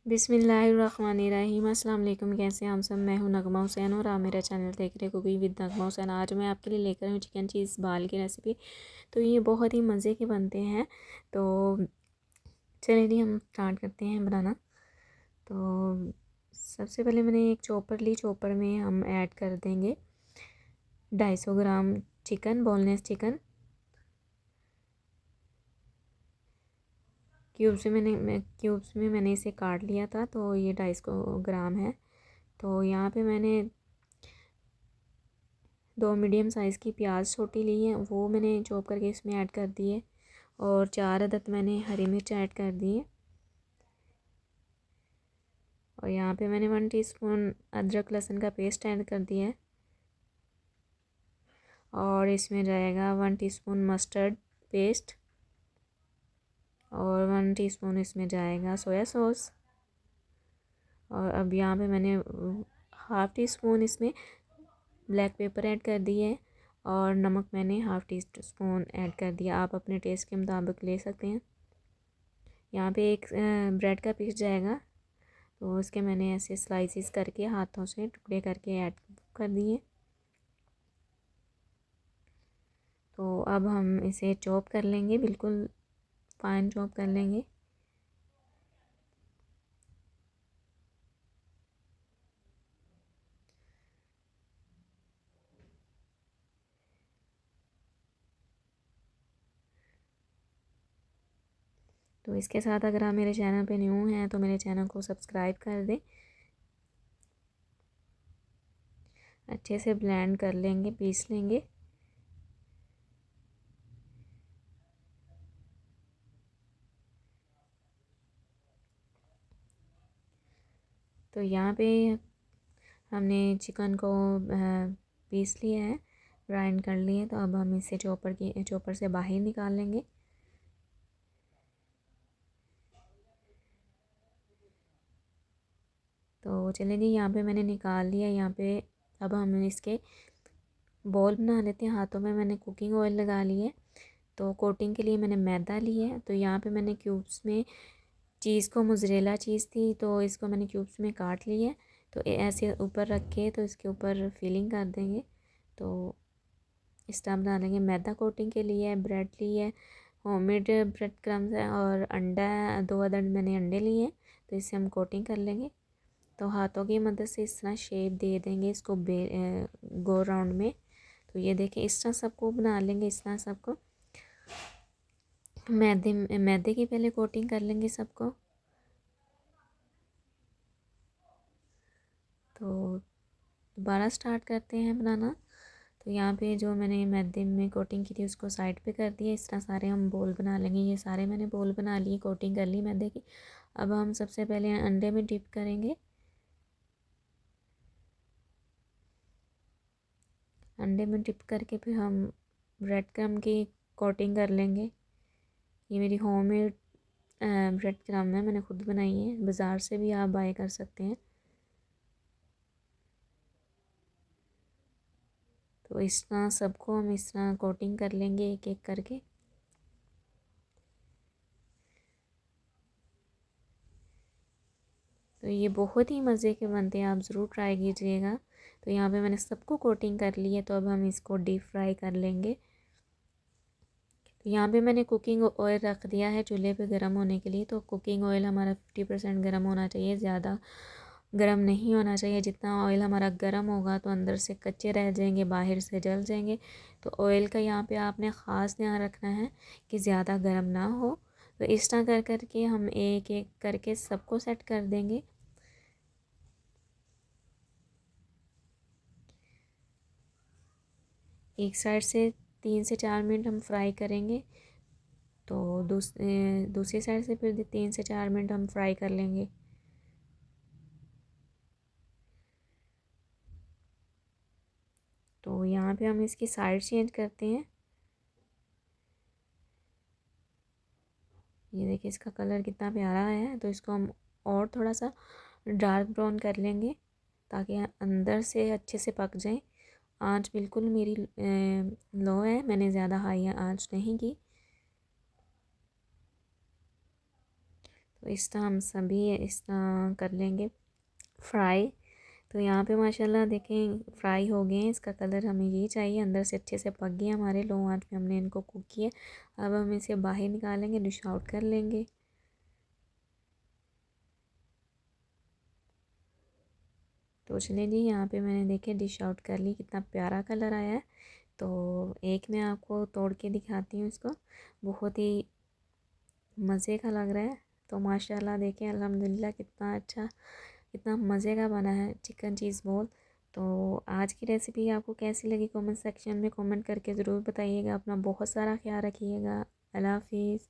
बिस्मिल्लाहिर्रहमानिर्रहीम। अस्सलाम वालेकुम। कैसे हैं हम सब। मैं हूं नगमा हुसैन और आप मेरा चैनल देख रहे कुकिंग विद नगमा हुसैन। आज मैं आपके लिए लेकर हूँ चिकन चीज़ बाल की रेसिपी। तो ये बहुत ही मज़े के बनते हैं। तो चलिए जी हम स्टार्ट करते हैं बनाना। तो सबसे पहले मैंने एक चॉपर ली। चॉपर में हम ऐड कर देंगे 250 gram chicken, boneless chicken. Cubes में मैंने इसे काट लिया था। तो ये 250 ग्राम है। तो यहाँ पे मैंने 2 मीडियम साइज़ की प्याज छोटी ली है, वो मैंने चॉप करके इसमें ऐड कर दी है। और 4 अदद मैंने हरी मिर्च ऐड कर दी है। और यहाँ पे मैंने 1 टीस्पून अदरक लहसुन का पेस्ट ऐड कर दिया है। और इसमें जाएगा 1 टीस्पून मस्टर्ड पेस्ट। और 1 टीस्पून इसमें जाएगा सोया सॉस। और अब यहाँ पे मैंने हाफ़ टी स्पून इसमें ब्लैक पेपर ऐड कर दी है। और नमक मैंने हाफ़ टी स्पून ऐड कर दिया। आप अपने टेस्ट के मुताबिक ले सकते हैं। यहाँ पे एक ब्रेड का पीस जाएगा, तो उसके मैंने ऐसे स्लाइसिस करके हाथों से टुकड़े करके ऐड कर दिए। तो अब हम इसे चॉप कर लेंगे, बिल्कुल फाइन चॉप कर लेंगे। तो इसके साथ अगर आप मेरे चैनल पे न्यू हैं तो मेरे चैनल को सब्सक्राइब कर दें। अच्छे से ब्लेंड कर लेंगे, पीस लेंगे। तो यहाँ पे हमने चिकन को पीस लिया है, ग्राइंड कर लिए। तो अब हम इसे चॉपर से बाहर निकाल लेंगे। तो चलिए जी, यहाँ पे मैंने निकाल लिया। यहाँ पे अब हम इसके बॉल बना लेते हैं। हाथों में मैंने कुकिंग ऑयल लगा ली है। तो कोटिंग के लिए मैंने मैदा ली है। तो यहाँ पे मैंने क्यूब्स में चीज़ को, मोज़रेला चीज़ थी तो इसको मैंने क्यूब्स में काट ली है। तो ऐसे ऊपर रख के तो इसके ऊपर फिलिंग कर देंगे। तो इस तरह बना लेंगे। मैदा कोटिंग के लिए ब्रेड ली है, होममेड ब्रेड क्रम्स है। और अंडा 2 अदद मैंने अंडे लिए हैं। तो इससे हम कोटिंग कर लेंगे। तो हाथों की मदद से इस तरह शेप दे देंगे इसको गो राउंड में। तो ये देखिए, इस तरह सबको बना लेंगे। इस तरह सबको मैदे की पहले कोटिंग कर लेंगे सबको। तो दोबारा स्टार्ट करते हैं बनाना। तो यहाँ पे जो मैंने मैदे में कोटिंग की थी उसको साइड पे कर दिया। इस तरह सारे हम बोल बना लेंगे। ये सारे मैंने बोल बना लिए, कोटिंग कर ली मैदे की। अब हम सबसे पहले अंडे में डिप करेंगे। अंडे में डिप करके फिर हम ब्रेड क्रम की कोटिंग कर लेंगे। ये मेरी होममेड ब्रेड क्रम है, मैंने खुद बनाई है। बाज़ार से भी आप बाय कर सकते हैं। तो इस तरह सबको हम इस तरह कोटिंग कर लेंगे एक एक करके। तो ये बहुत ही मज़े के बनते हैं, आप ज़रूर ट्राई कीजिएगा। तो यहाँ पे मैंने सबको कोटिंग कर ली है। तो अब हम इसको डीप फ्राई कर लेंगे। तो यहाँ पे मैंने कुकिंग ऑयल रख दिया है चूल्हे पे गर्म होने के लिए। तो कुकिंग ऑयल हमारा 50% गर्म होना चाहिए, ज़्यादा गर्म नहीं होना चाहिए। जितना ऑयल हमारा गर्म होगा तो अंदर से कच्चे रह जाएंगे, बाहर से जल जाएंगे। तो ऑयल का यहाँ पे आपने ख़ास ध्यान रखना है कि ज़्यादा गर्म ना हो। तो इस तरह कर करके हम एक एक करके सबको सेट कर देंगे। एक साइड से 3 से 4 मिनट हम फ्राई करेंगे। तो दूसरी साइड से फिर 3 से 4 मिनट हम फ्राई कर लेंगे। तो यहाँ पे हम इसकी साइड चेंज करते हैं। ये देखिए इसका कलर कितना प्यारा है। तो इसको हम और थोड़ा सा डार्क ब्राउन कर लेंगे ताकि अंदर से अच्छे से पक जाए। आंच बिल्कुल मेरी लो है, मैंने ज़्यादा हाई आंच नहीं की। तो इस तरह हम सभी इस तरह कर लेंगे फ्राई। तो यहाँ पे माशाल्लाह देखें फ्राई हो गए हैं, इसका कलर हमें यही चाहिए, अंदर से अच्छे से पक गए हमारे। लो आंच पे हमने इनको कुक किया। अब हम इसे बाहर निकालेंगे, डिश आउट कर लेंगे। तो चलिए जी, यहाँ पे मैंने देखे डिश आउट कर ली, कितना प्यारा कलर आया है। तो एक मैं आपको तोड़ के दिखाती हूँ इसको, बहुत ही मज़े का लग रहा है। तो माशाल्लाह देखें अल्हम्दुलिल्लाह कितना अच्छा, कितना मज़े का बना है चिकन चीज़ बॉल। तो आज की रेसिपी आपको कैसी लगी कमेंट सेक्शन में कमेंट करके ज़रूर बताइएगा। अपना बहुत सारा ख्याल रखिएगा। अल्लाह हाफिज़।